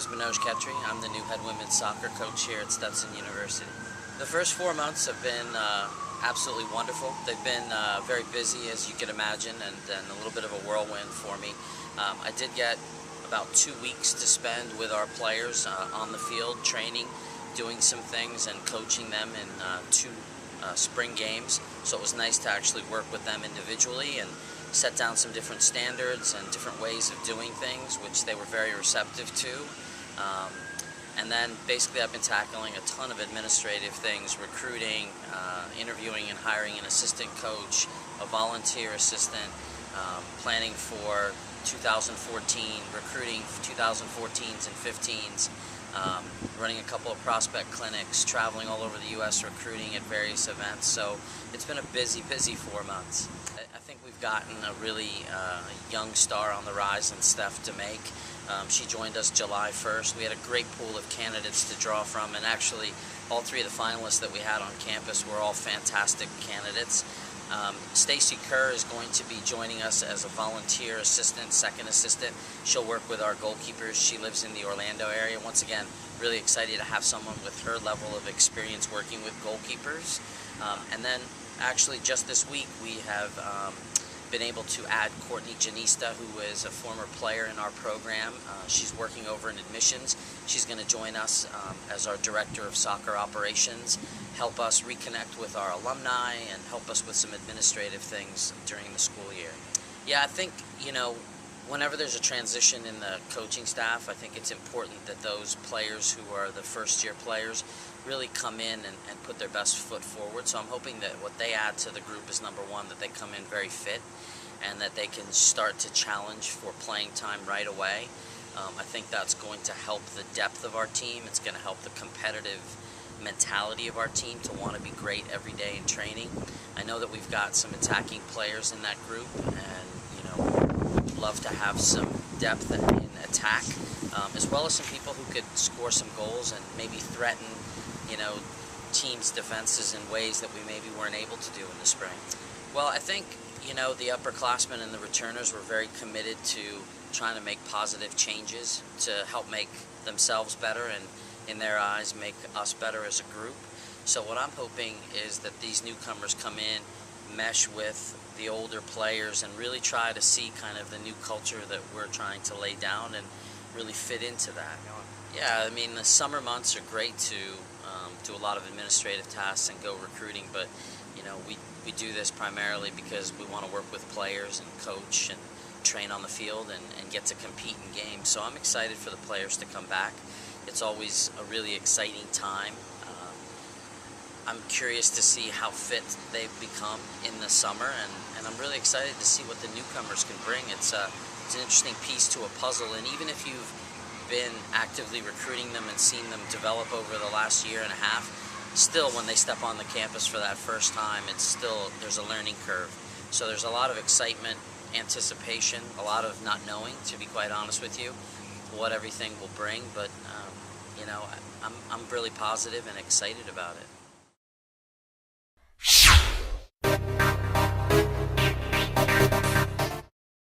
is Manoj Khettry. I'm the new head women's soccer coach here at Stetson University. The first 4 months have been absolutely wonderful. They've been very busy, as you can imagine, and a little bit of a whirlwind for me. I did get about 2 weeks to spend with our players on the field, training, doing some things, and coaching them in 2 spring games. So it was nice to actually work with them individually and set down some different standards and different ways of doing things, which they were very receptive to. And then basically I've been tackling a ton of administrative things: recruiting, interviewing and hiring an assistant coach, a volunteer assistant, planning for 2014, recruiting 2014s and 15s, running a couple of prospect clinics, traveling all over the U.S. recruiting at various events. So it's been a busy 4 months. I think we've gotten a really young star on the rise in Steph to make. She joined us July 1st. We had a great pool of candidates to draw from, and actually all 3 of the finalists that we had on campus were all fantastic candidates. Stacy Kerr is going to be joining us as a volunteer assistant, second assistant. She'll work with our goalkeepers. She lives in the Orlando area. Once again, really excited to have someone with her level of experience working with goalkeepers. And then actually just this week we have been able to add Courtney Janista, who is a former player in our program. She's working over in admissions. She's going to join us as our director of soccer operations, help us reconnect with our alumni, and help us with some administrative things during the school year. Yeah, I think, whenever there's a transition in the coaching staff, I think it's important that those players who are the first-year players really come in and put their best foot forward. So I'm hoping that what they add to the group is, number one, that they come in very fit and that they can start to challenge for playing time right away. I think that's going to help the depth of our team. It's going to help the competitive mentality of our team to want to be great every day in training. I know that we've got some attacking players in that group, and we'd love to have some depth in attack, as well as some people who could score some goals and maybe threaten teams' defenses in ways that we maybe weren't able to do in the spring. Well, I think the upperclassmen and the returners were very committed to trying to make positive changes to help make themselves better and, in their eyes, make us better as a group. So what I'm hoping is that these newcomers come in, mesh with the older players, and really try to see kind of the new culture that we're trying to lay down and really fit into that. Yeah, I mean, the summer months are great to do a lot of administrative tasks and go recruiting, but we do this primarily because we want to work with players and coach and train on the field and get to compete in games. So I'm excited for the players to come back. It's always a really exciting time. I'm curious to see how fit they've become in the summer, and I'm really excited to see what the newcomers can bring. It's an interesting piece to a puzzle, and even if you've been actively recruiting them and seen them develop over the last year and a half, still when they step on the campus for that first time, there's a learning curve. So there's a lot of excitement, anticipation, a lot of not knowing, to be quite honest with you, what everything will bring, but I'm really positive and excited about it.